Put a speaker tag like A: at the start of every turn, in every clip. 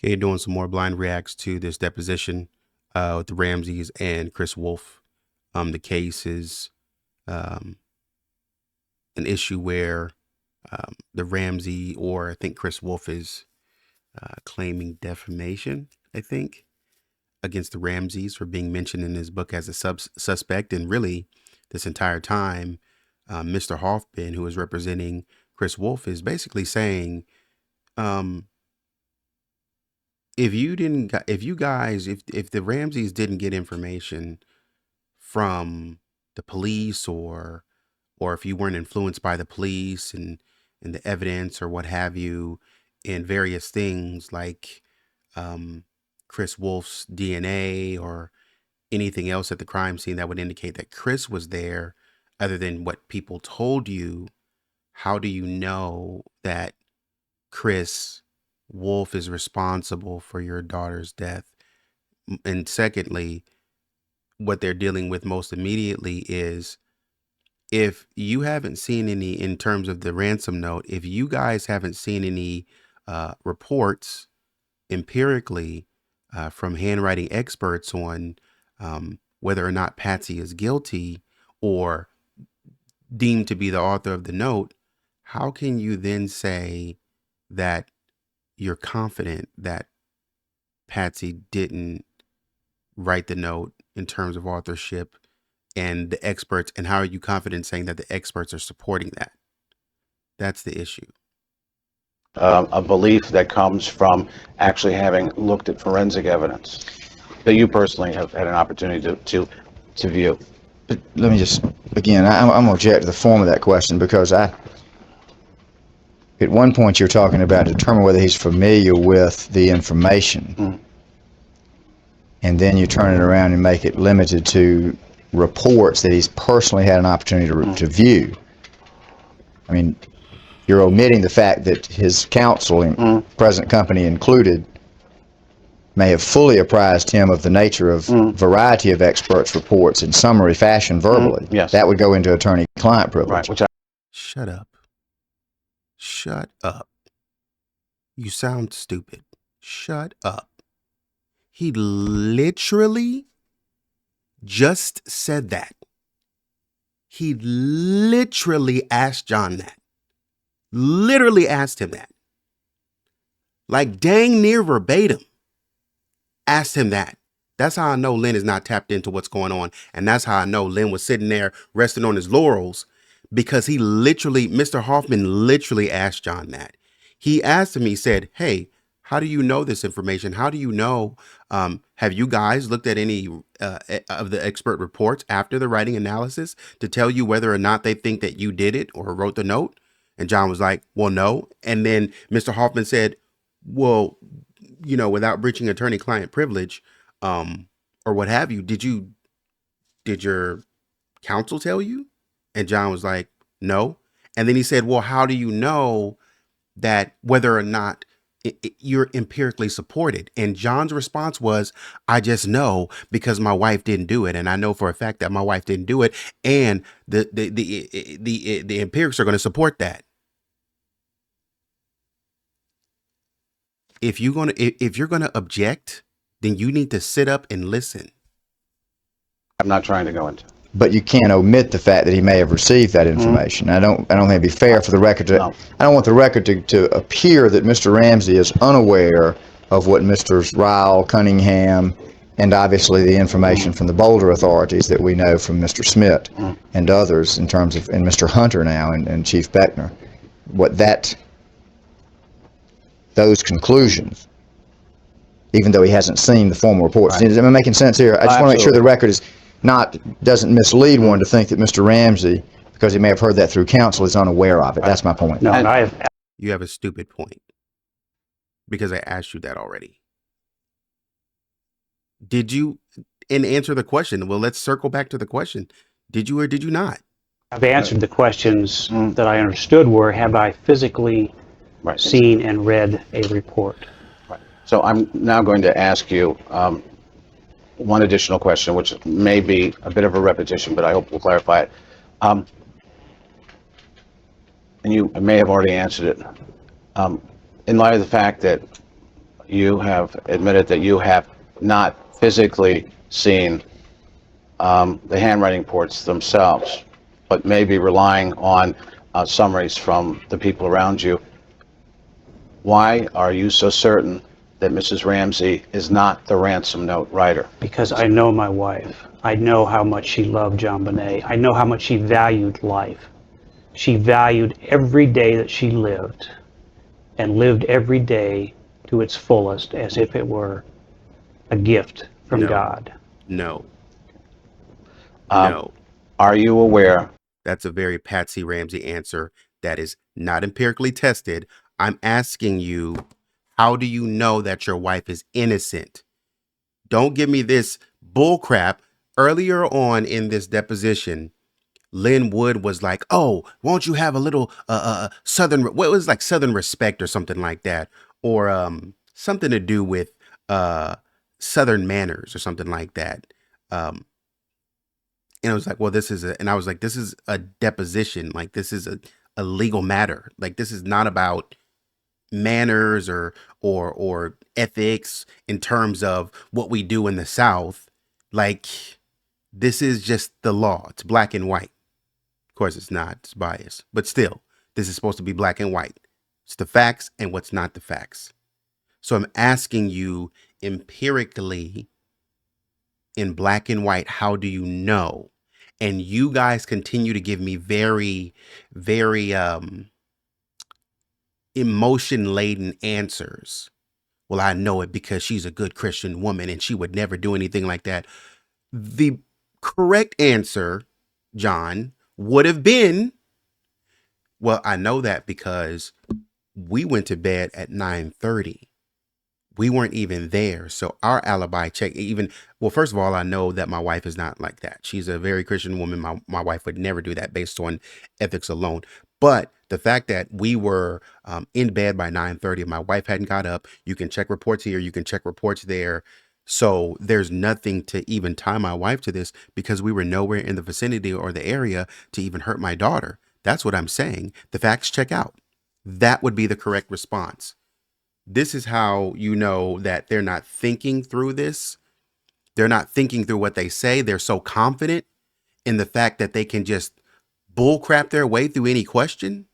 A: Okay, doing some more blind reacts to this deposition with the Ramseys and Chris Wolf. The case is um, an issue where the Ramsey, or I think Chris Wolf, is claiming defamation, I think, against the Ramseys for being mentioned in his book as a suspect. And really, this entire time, Mr. Hoffman, who is representing Chris Wolf, is basically saying, um, if the Ramseys didn't get information from the police, or if you weren't influenced by the police and the evidence or what have you, and various things like um, Chris Wolf's DNA or anything else at the crime scene that would indicate that Chris was there, other than what people told you, how do you know that Chris Wolf is responsible for your daughter's death? And secondly, what they're dealing with most immediately is, if you haven't seen any, in terms of the ransom note, if you guys haven't seen any reports empirically from handwriting experts on whether or not Patsy is guilty or deemed to be the author of the note, how can you then say that you're confident that Patsy didn't write the note in terms of authorship and the experts? And how are you confident saying that the experts are supporting that? That's the issue.
B: A belief that comes from actually having looked at forensic evidence that you personally have had an opportunity to view.
C: But let me just, again, I'm going to object to the form of that question, because at one point you're talking about determine whether he's familiar with the information, and then you turn it around and make it limited to reports that he's personally had an opportunity to view. I mean, you're omitting the fact that his counsel, present company included, may have fully apprised him of the nature of variety of experts' reports in summary fashion verbally.
B: Yes.
C: That would go into attorney-client privilege.
B: Right,
A: Shut up. Shut up. You sound stupid. Shut up. He literally just said that. He literally asked John that. Literally asked him that. Like dang near verbatim. Asked him that. That's how I know Lynn is not tapped into what's going on. And that's how I know Lynn was sitting there resting on his laurels, because he literally, Mr. Hoffman literally asked John that. He asked him, he said, hey, how do you know this information? How do you know? Have you guys looked at any of the expert reports after the writing analysis to tell you whether or not they think that you did it or wrote the note? And John was like, well, no. And then Mr. Hoffman said, well, without breaching attorney-client privilege, or what have you, did your counsel tell you? And John was like, no. And then he said, well, how do you know that whether or not you're empirically supported? And John's response was, I just know because my wife didn't do it. And I know for a fact that my wife didn't do it. And the empirics are going to support that. If you're going to object, then you need to sit up and listen.
B: I'm not trying to go into.
C: But you can't omit the fact that he may have received that information. I don't think it'd be fair for the record to.
B: No.
C: I don't want the record to appear that Mr. Ramsey is unaware of what Mr. Ryle, Cunningham, and obviously the information from the Boulder authorities that we know from Mr. Smith and others, in terms of, and Mr. Hunter now, and Chief Beckner, those conclusions, even though he hasn't seen the formal reports.
B: Right.
C: Am I making sense here? I just want to make sure the record doesn't mislead one to think that Mr. Ramsey, because he may have heard that through counsel, is unaware of it. That's my point.
D: No, and
A: You have a stupid point, because I asked you that already. Did you, and answer the question? Well, let's circle back to the question. Did you or did you not?
D: I've answered the questions that I understood were, have I physically seen and read a report?
B: Right. So I'm now going to ask you one additional question, which may be a bit of a repetition, but I hope we'll clarify it. And you may have already answered it. In light of the fact that you have admitted that you have not physically seen the handwriting reports themselves, but maybe relying on summaries from the people around you. Why are you so certain that Mrs. Ramsey is not the ransom note writer?
D: Because I know my wife. I know how much she loved JonBenét. I know how much she valued life. She valued every day that she lived, and lived every day to its fullest as if it were a gift from
A: No.
D: God.
A: No.
B: Um,
A: No.
B: Are you aware?
A: That's a very Patsy Ramsey answer that is not empirically tested. I'm asking you, how do you know that your wife is innocent? Don't give me this bull crap. Earlier on in this deposition, Lynn Wood was like, "Oh, won't you have a little Southern? What was like Southern respect or something like that, or something to do with Southern manners or something like that." And I was like, "Well, and I was like, "This is a deposition. Like, this is a legal matter. Like, this is not about manners or ethics in terms of what we do in the South. Like, this is just the law. It's black and white." Of course, it's not. It's biased. But still, this is supposed to be black and white. It's the facts and what's not the facts. So I'm asking you empirically, in black and white, how do you know? And you guys continue to give me very, very emotion-laden answers. Well, I know it because she's a good Christian woman and she would never do anything like that. The correct answer, John, would have been, well, I know that because we went to bed at 9:30. We weren't even there. So our alibi check, well, first of all, I know that my wife is not like that. She's a very Christian woman. My wife would never do that based on ethics alone. But the fact that we were in bed by 9:30, my wife hadn't got up. You can check reports here. You can check reports there. So there's nothing to even tie my wife to this because we were nowhere in the vicinity or the area to even hurt my daughter. That's what I'm saying. The facts check out. That would be the correct response. This is how you know that they're not thinking through this. They're not thinking through what they say. They're so confident in the fact that they can just bullcrap their way through any question.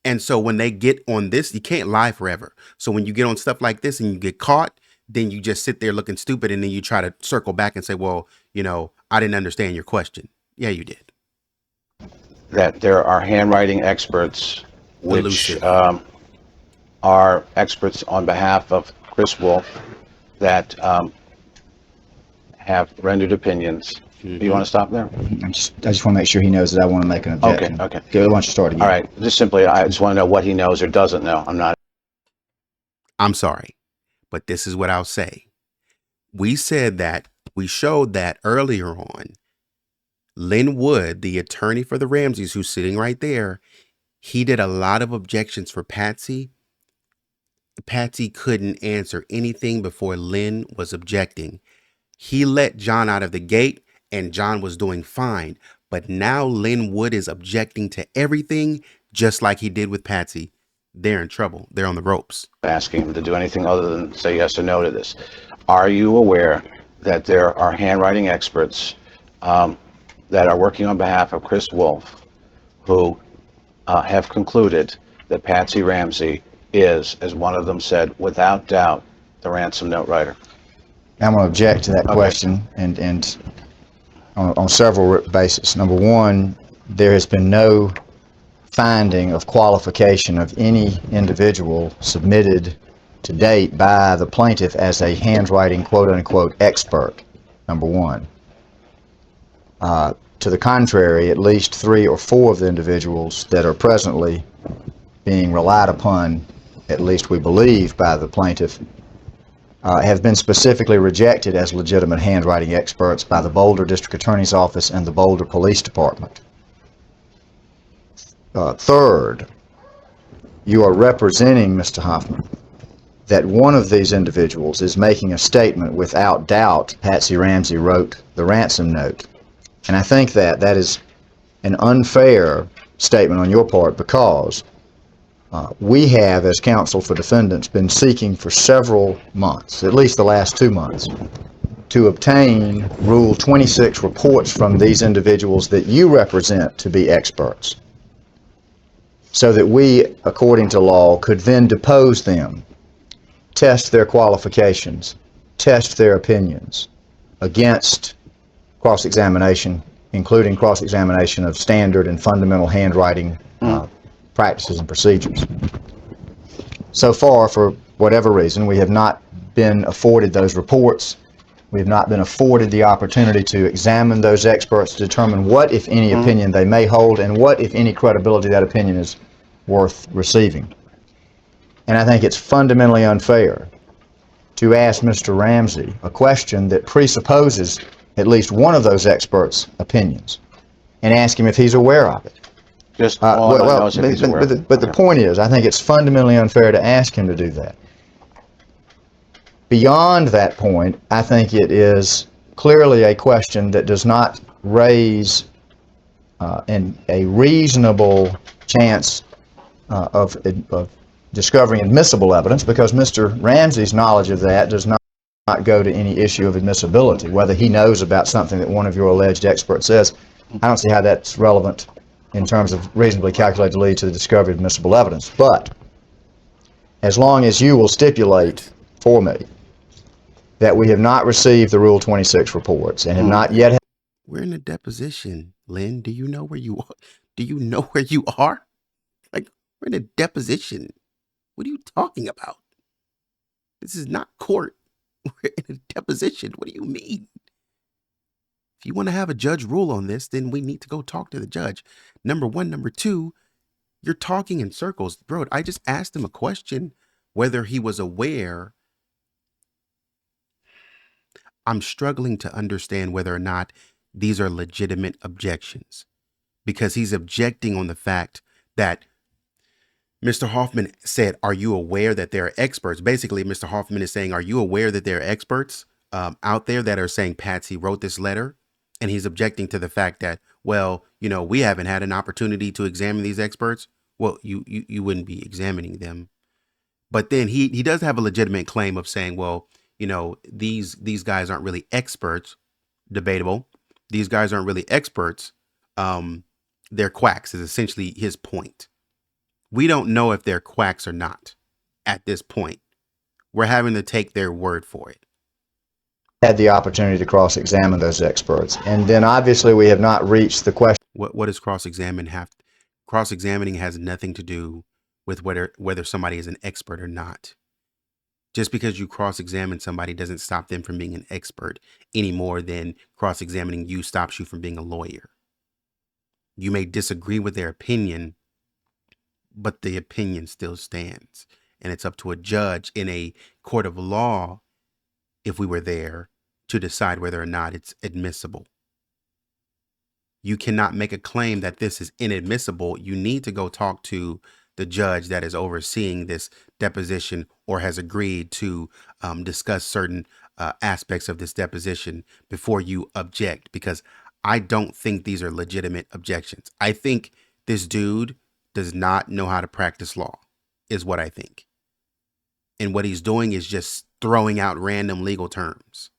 A: And so when they get on this, you can't lie forever. So when you get on stuff like this and you get caught, then you just sit there looking stupid and then you try to circle back and say, well, I didn't understand your question. Yeah, you did.
B: That there are handwriting experts which
A: Elusive.
B: are experts on behalf of Chris Wolf that have rendered opinions.
A: Mm-hmm.
B: Do you want to stop there?
C: I just want to make sure he knows that I want to make an objection.
B: Okay.
C: Why don't you start again?
B: All right. Just simply, I just want to know what he knows or doesn't know.
A: I'm sorry, but this is what I'll say. We showed that earlier on, Lynn Wood, the attorney for the Ramseys, who's sitting right there, he did a lot of objections for Patsy. Patsy couldn't answer anything before Lynn was objecting. He let John out of the gate and John was doing fine. But now Lynn Wood is objecting to everything just like he did with Patsy. They're in trouble. They're on the ropes.
B: Asking him to do anything other than say yes or no to this. Are you aware that there are handwriting experts that are working on behalf of Chris Wolf who have concluded that Patsy Ramsey is, as one of them said, without doubt, the ransom note writer?
C: I'm going to object to that question and on several bases. Number one, there has been no finding of qualification of any individual submitted to date by the plaintiff as a handwriting quote-unquote expert, number one. To the contrary, at least 3 or 4 of the individuals that are presently being relied upon, at least we believe, by the plaintiff, have been specifically rejected as legitimate handwriting experts by the Boulder District Attorney's Office and the Boulder Police Department. Third, you are representing, Mr. Hoffman, that one of these individuals is making a statement without doubt Patsy Ramsey wrote the ransom note. And I think that is an unfair statement on your part because We have, as counsel for defendants, been seeking for several months, at least the last 2 months, to obtain Rule 26 reports from these individuals that you represent to be experts, so that we, according to law, could then depose them, test their qualifications, test their opinions against cross-examination, including cross-examination of standard and fundamental handwriting practices and procedures. So far, for whatever reason, we have not been afforded those reports. We have not been afforded the opportunity to examine those experts to determine what, if any, opinion they may hold and what, if any, credibility that opinion is worth receiving. And I think it's fundamentally unfair to ask Mr. Ramsey a question that presupposes at least one of those experts' opinions and ask him if he's aware of it.
B: Just all I know is if he's aware.
C: But the point is, I think it's fundamentally unfair to ask him to do that. Beyond that point, I think it is clearly a question that does not raise a reasonable chance of discovering admissible evidence, because Mr. Ramsey's knowledge of that does not go to any issue of admissibility. Whether he knows about something that one of your alleged experts says, I don't see how that's relevant in terms of reasonably calculated to lead to the discovery of admissible evidence. But as long as you will stipulate for me that we have not received the Rule 26 reports and have not yet...
A: We're in a deposition, Lynn. Do you know where you are? Do you know where you are? Like, we're in a deposition. What are you talking about? This is not court. We're in a deposition. What do you mean? If you want to have a judge rule on this, then we need to go talk to the judge. Number one. Number two, you're talking in circles. Bro, I just asked him a question, whether he was aware. I'm struggling to understand whether or not these are legitimate objections, because he's objecting on the fact that Mr. Hoffman said, are you aware that there are experts? Basically, Mr. Hoffman is saying, are you aware that there are experts out there that are saying Patsy wrote this letter? And he's objecting to the fact that, well, you know, we haven't had an opportunity to examine these experts. Well, you wouldn't be examining them. But then he does have a legitimate claim of saying, well, you know, these guys aren't really experts. Debatable. These guys aren't really experts. They're quacks is essentially his point. We don't know if they're quacks or not at this point. We're having to take their word for it.
C: Had the opportunity to cross-examine those experts. And then obviously we have not reached the question.
A: What does cross-examine have? Cross-examining has nothing to do with whether somebody is an expert or not. Just because you cross-examine somebody doesn't stop them from being an expert any more than cross-examining you stops you from being a lawyer. You may disagree with their opinion, but the opinion still stands. And it's up to a judge in a court of law, if we were there, to decide whether or not it's admissible. You cannot make a claim that this is inadmissible. You need to go talk to the judge that is overseeing this deposition or has agreed to discuss certain aspects of this deposition before you object, because I don't think these are legitimate objections. I think this dude does not know how to practice law, is what I think. And what he's doing is just throwing out random legal terms.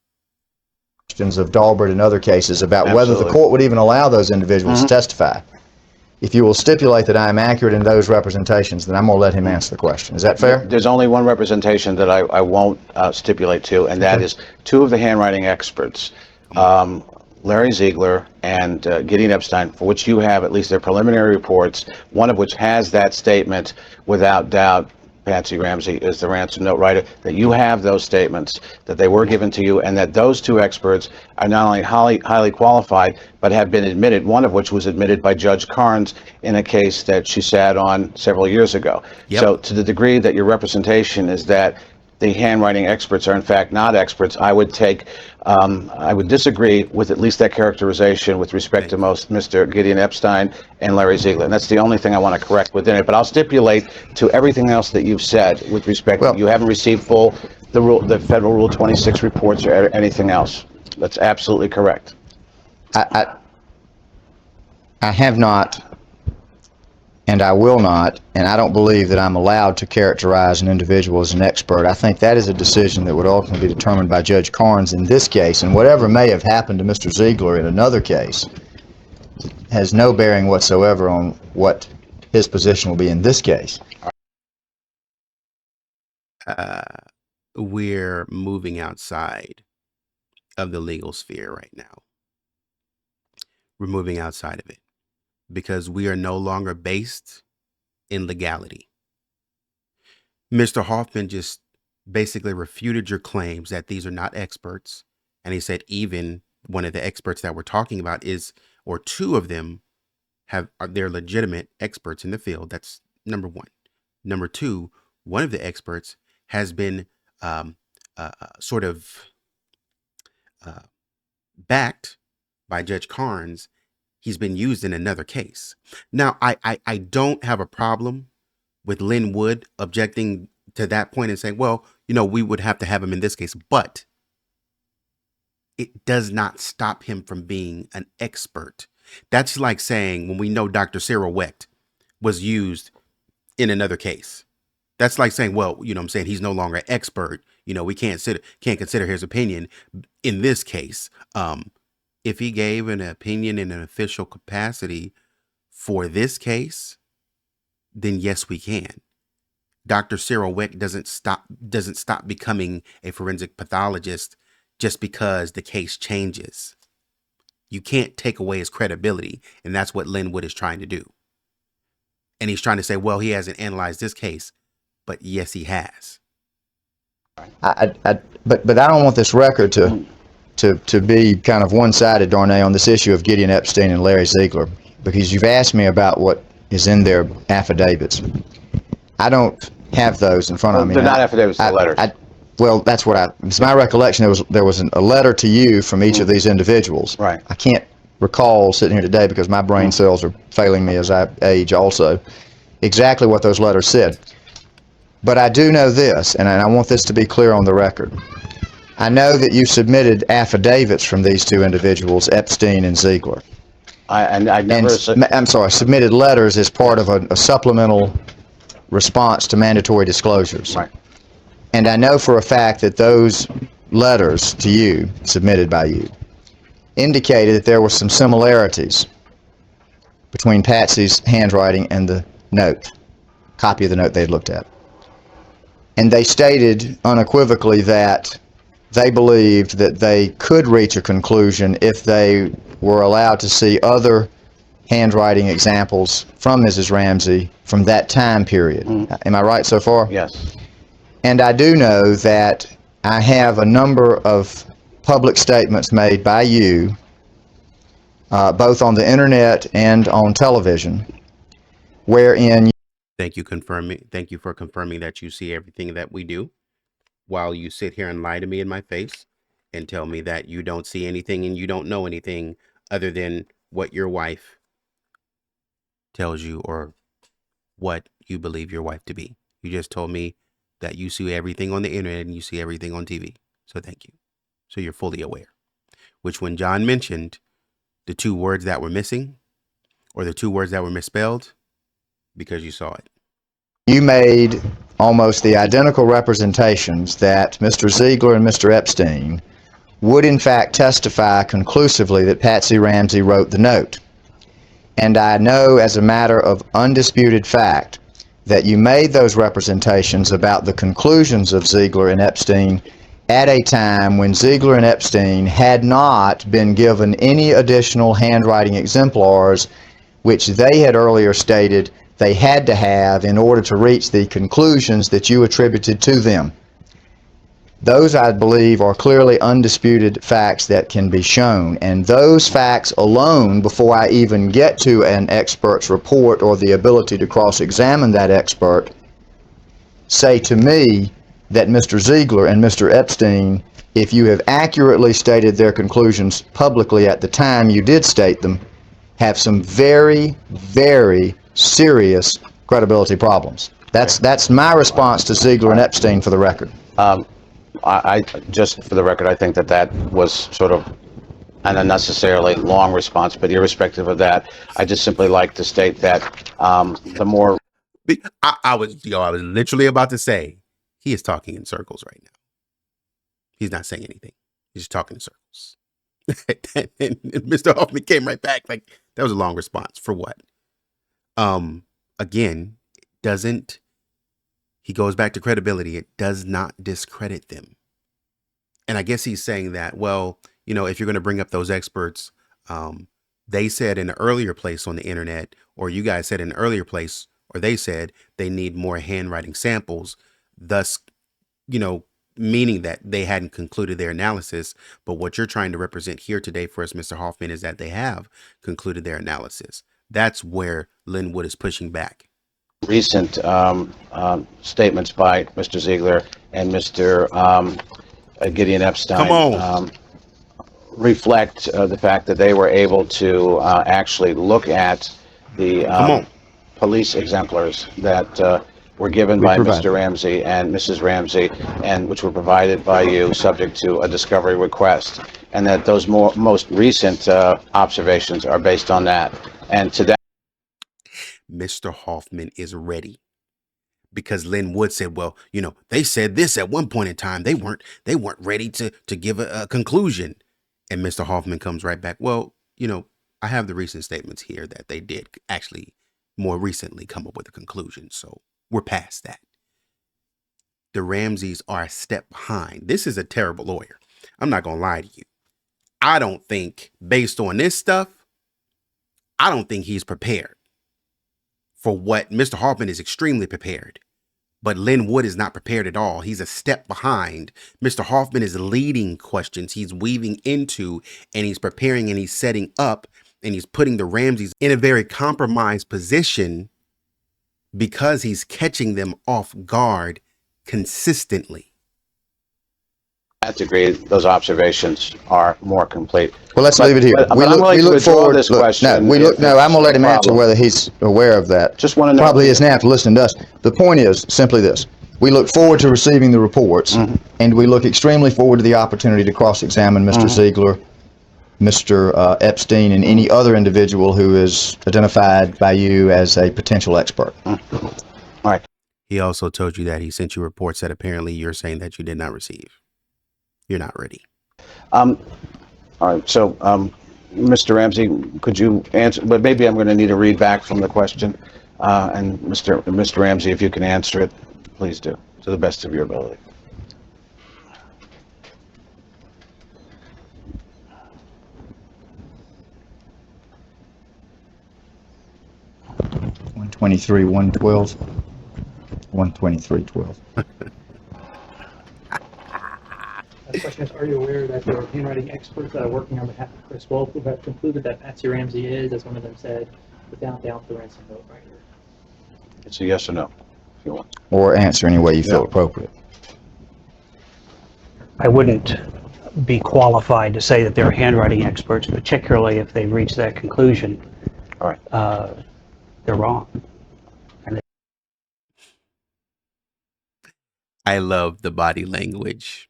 C: Questions of Dahlberg and other cases about
B: Absolutely.
C: whether the court would even allow those individuals to testify. If you will stipulate that I am accurate in those representations, then I'm going to let him answer the question. Is that fair?
B: There's only one representation that I won't stipulate to, and that is two of the handwriting experts, Larry Ziegler and Gideon Epstein, for which you have at least their preliminary reports, one of which has that statement without doubt. Patsy Ramsey is the ransom note writer, that you have those statements, that they were given to you, and that those two experts are not only highly qualified, but have been admitted, one of which was admitted by Judge Carnes in a case that she sat on several years ago.
A: Yep.
B: So to the degree that your representation is that the handwriting experts are in fact not experts, I would disagree with at least that characterization with respect to Mr. Gideon Epstein and Larry Ziegler. And that's the only thing I want to correct within it. But I'll stipulate to everything else that you've said with respect.
C: Well,
B: you haven't received the Federal Rule 26 reports or anything else. That's absolutely correct.
C: I have not and I will not, and I don't believe that I'm allowed to characterize an individual as an expert. I think that is a decision that would ultimately be determined by Judge Carnes in this case, and whatever may have happened to Mr. Ziegler in another case has no bearing whatsoever on what his position will be in this case.
A: We're moving outside of the legal sphere right now. We're moving outside of it because we are no longer based in legality. Mr. Hoffman just basically refuted your claims that these are not experts. And he said even one of the experts that we're talking about is, or two of them they're legitimate experts in the field. That's number one. Number two, one of the experts has been sort of backed by Judge Carnes. He's been used in another case. Now, I don't have a problem with Lynn Wood objecting to that point and saying, well, we would have to have him in this case, but it does not stop him from being an expert. That's like saying when we know Dr. Cyril Wecht was used in another case. That's like saying, well, I'm saying he's no longer an expert. We can't consider his opinion in this case. If he gave an opinion in an official capacity for this case, then yes, we can. Dr. Cyril Wecht doesn't stop becoming a forensic pathologist just because the case changes. You can't take away his credibility, and that's what Lynn Wood is trying to do. And he's trying to say, well, he hasn't analyzed this case, but yes, he has.
C: But I don't want this record to be kind of one-sided, Darnay, on this issue of Gideon Epstein and Larry Ziegler, because you've asked me about what is in their affidavits. I don't have those in front of me.
B: They're not affidavits, they're letters.
C: Well, that's what it's my recollection. There was a letter to you from each of these individuals.
B: Right.
C: I can't recall sitting here today because my brain cells are failing me as I age also, exactly what those letters said. But I do know this, and I want this to be clear on the record. I know that you submitted affidavits from these two individuals, Epstein and Ziegler. Submitted letters as part of a supplemental response to mandatory disclosures.
B: Right.
C: And I know for a fact that those letters to you, submitted by you, indicated that there were some similarities between Patsy's handwriting and the note, copy of the note they had looked at. And they stated unequivocally that they believed that they could reach a conclusion if they were allowed to see other handwriting examples from Mrs. Ramsey from that time period. Am I right so far?
B: Yes.
C: And I do know that I have a number of public statements made by you, both on the internet and on television, wherein...
A: Thank you for confirming that you see everything that we do, while you sit here and lie to me in my face and tell me that you don't see anything and you don't know anything other than what your wife tells you or what you believe your wife to be. You just told me that you see everything on the internet and you see everything on TV. So thank you. So you're fully aware. Which when John mentioned the two words that were missing or the two words that were misspelled, because you saw it.
C: You made almost the identical representations that Mr. Ziegler and Mr. Epstein would in fact testify conclusively that Patsy Ramsey wrote the note. And I know as a matter of undisputed fact that you made those representations about the conclusions of Ziegler and Epstein at a time when Ziegler and Epstein had not been given any additional handwriting exemplars, which they had earlier stated they had to have in order to reach the conclusions that you attributed to them. Those, I believe, are clearly undisputed facts that can be shown, and those facts alone, before I even get to an expert's report or the ability to cross-examine that expert, say to me that Mr. Ziegler and Mr. Epstein, if you have accurately stated their conclusions publicly at the time you did state them, have some very, very serious credibility problems. That's my response to Ziegler and Epstein, for the record.
B: I just for the record, I think that was sort of an unnecessarily long response, but irrespective of that, I just simply like to state that the more
A: I was literally about to say he is talking in circles right now. He's not saying anything. He's just talking in circles. And Mr. Hoffman came right back like that was a long response for what? Again, doesn't he goes back to credibility? It does not discredit them. And I guess he's saying that, well, you know, if you're going to bring up those experts, they said in an earlier place on the internet, or you guys said in an earlier place, or they said they need more handwriting samples, thus, you know, meaning that they hadn't concluded their analysis. But what you're trying to represent here today for us, Mr. Hoffman, is that they have concluded their analysis. That's where Linwood is pushing back.
B: recent statements by Mr. Ziegler and Mr. Gideon Epstein
A: Come on.
B: reflect the fact that they were able to actually look at the
A: Come on.
B: police exemplars that were given by Mr. Ramsey and Mrs. Ramsey, and which were provided by you subject to a discovery request, and that those most recent observations are based on that. And to that,
A: Mr. Hoffman is ready. Because Linwood said, well, you know, they said this at one point in time. They weren't ready to give a conclusion. And Mr. Hoffman comes right back. Well, you know, I have the recent statements here that they did actually more recently come up with a conclusion. So we're past that. The Ramseys are a step behind. This is a terrible lawyer. I'm not going to lie to you. I don't think, based on this stuff, I don't think he's prepared for what Mr. Hoffman is extremely prepared. But Linwood is not prepared at all. He's a step behind. Mr. Hoffman is leading questions. He's weaving into, and he's preparing, and he's setting up, and he's putting the Ramseys in a very compromised position because he's catching them off guard consistently.
B: that degree, those observations are more complete.
C: Well, let's leave it here.
B: But I'm willing to withdraw this question.
C: I'm going to let him answer whether he's aware of that.
B: Just want to know.
C: Probably is now after listening to us. The point is simply this. We look forward to receiving the reports, and we look extremely forward to the opportunity to cross-examine Mr. Ziegler, Mr. Epstein, and any other individual who is identified by you as a potential expert.
B: All right.
A: He also told you that he sent you reports that apparently you're saying that you did not receive. You're not ready.
B: All right. So, Mr. Ramsey, could you answer? But maybe I'm going to need a read back from the question. And Mr. Ramsey, if you can answer it, please do, to the best of your ability.
C: (123, 112, 123.12).
E: The question is, are you aware that there are handwriting experts that are working on behalf of Chris Wolf who have concluded that Patsy Ramsey is, as one of them said, without doubt, the ransom note writer?
B: It's a yes or no, if you want.
C: Or answer any way you feel appropriate.
D: I wouldn't be qualified to say that they're handwriting experts, particularly if they've reached that conclusion.
B: All right.
D: They're wrong.
A: I love the body language.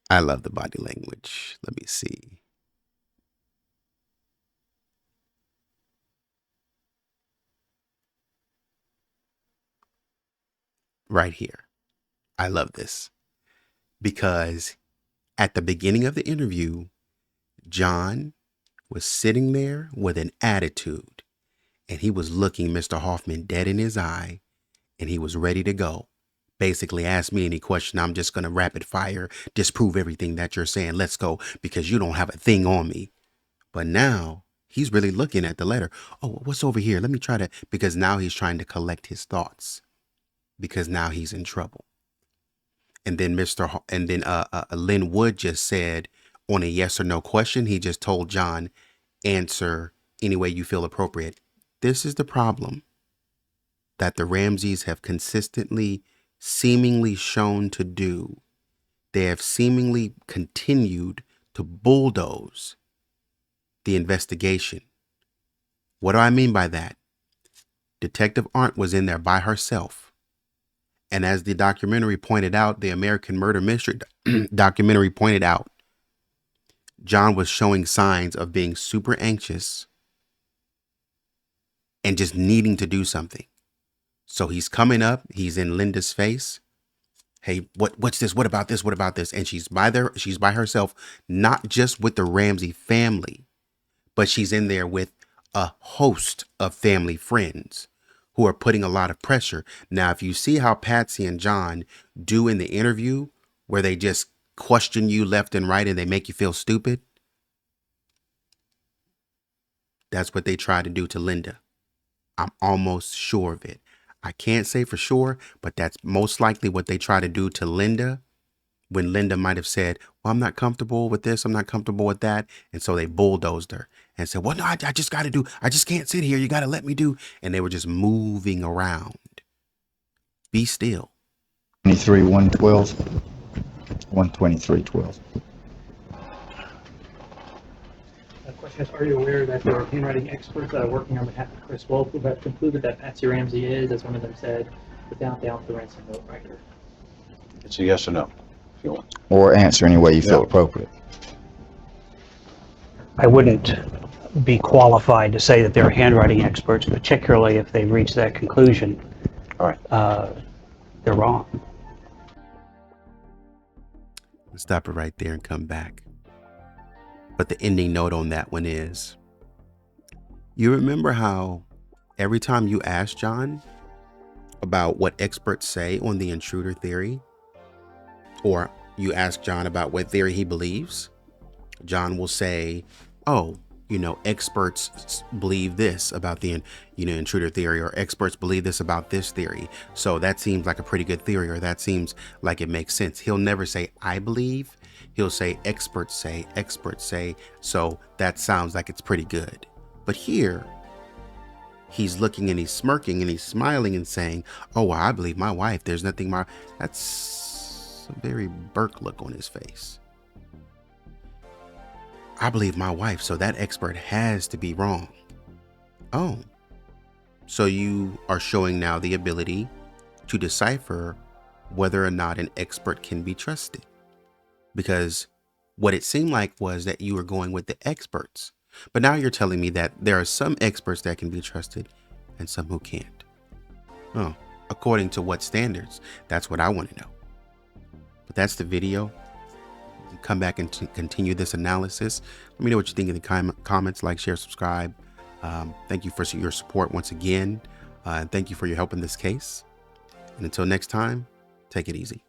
A: I love the body language. Let me see. Right here. I love this because at the beginning of the interview, John was sitting there with an attitude and he was looking Mr. Hoffman dead in his eye and he was ready to go. Basically, ask me any question. I'm just going to rapid fire, disprove everything that you're saying. Let's go, because you don't have a thing on me. But now he's really looking at the letter. Oh, what's over here? Let me try to, because now he's trying to collect his thoughts because now he's in trouble. And then Linwood just said on a yes or no question, he just told John, answer any way you feel appropriate. This is the problem that the Ramseys have consistently seemingly shown to do. They have seemingly continued to bulldoze the investigation. What do I mean by that? Detective Arndt was in there by herself And as the documentary pointed out, the American Murder Mystery documentary pointed out, John was showing signs of being super anxious and just needing to do something. So he's coming up, he's in Linda's face. Hey, what's this? What about this? What about this? And she's by herself, not just with the Ramsey family, but she's in there with a host of family friends who are putting a lot of pressure. Now, if you see how Patsy and John do in the interview, where they just question you left and right and they make you feel stupid, that's what they try to do to Linda. I'm almost sure of it. I can't say for sure, but that's most likely what they try to do to Linda, when Linda might have said, well, I'm not comfortable with this, I'm not comfortable with that. And so they bulldozed her and said, well, no, I just got to do, I just can't sit here. You got to let me do. And they were just moving around. Be still.
C: 23, 112, 123, 12.
E: The question is, are you aware that there are handwriting experts that are working on behalf of Chris Wolf who have concluded that Patsy Ramsey is, as one of them said, without doubt, the ransom note writer?
B: It's a yes or no, if you want.
C: Or answer any way you feel
B: Yeah.
C: appropriate.
D: I wouldn't be qualified to say that they're handwriting experts, particularly if they've reached that conclusion.
B: All right.
D: They're wrong.
A: Let's stop it right there and come back. But the ending note on that one is, you remember how every time you ask John about what experts say on the intruder theory, or you ask John about what theory he believes, John will say, oh, experts believe this about the, intruder theory, or experts believe this about this theory. So that seems like a pretty good theory, or that seems like it makes sense. He'll never say, I believe. He'll say, experts say, experts say. So that sounds like it's pretty good. But here, he's looking and he's smirking and he's smiling and saying, oh, well, I believe my wife. There's nothing more. That's a very Burke look on his face. I believe my wife, so that expert has to be wrong. Oh, so you are showing now the ability to decipher whether or not an expert can be trusted. Because what it seemed like was that you were going with the experts. But now you're telling me that there are some experts that can be trusted and some who can't. Oh, according to what standards? That's what I want to know. But that's the video. Come back and continue this analysis. Let me know what you think in the comments. Like, share, subscribe. Thank you for your support once again. And thank you for your help in this case. And until next time, take it easy.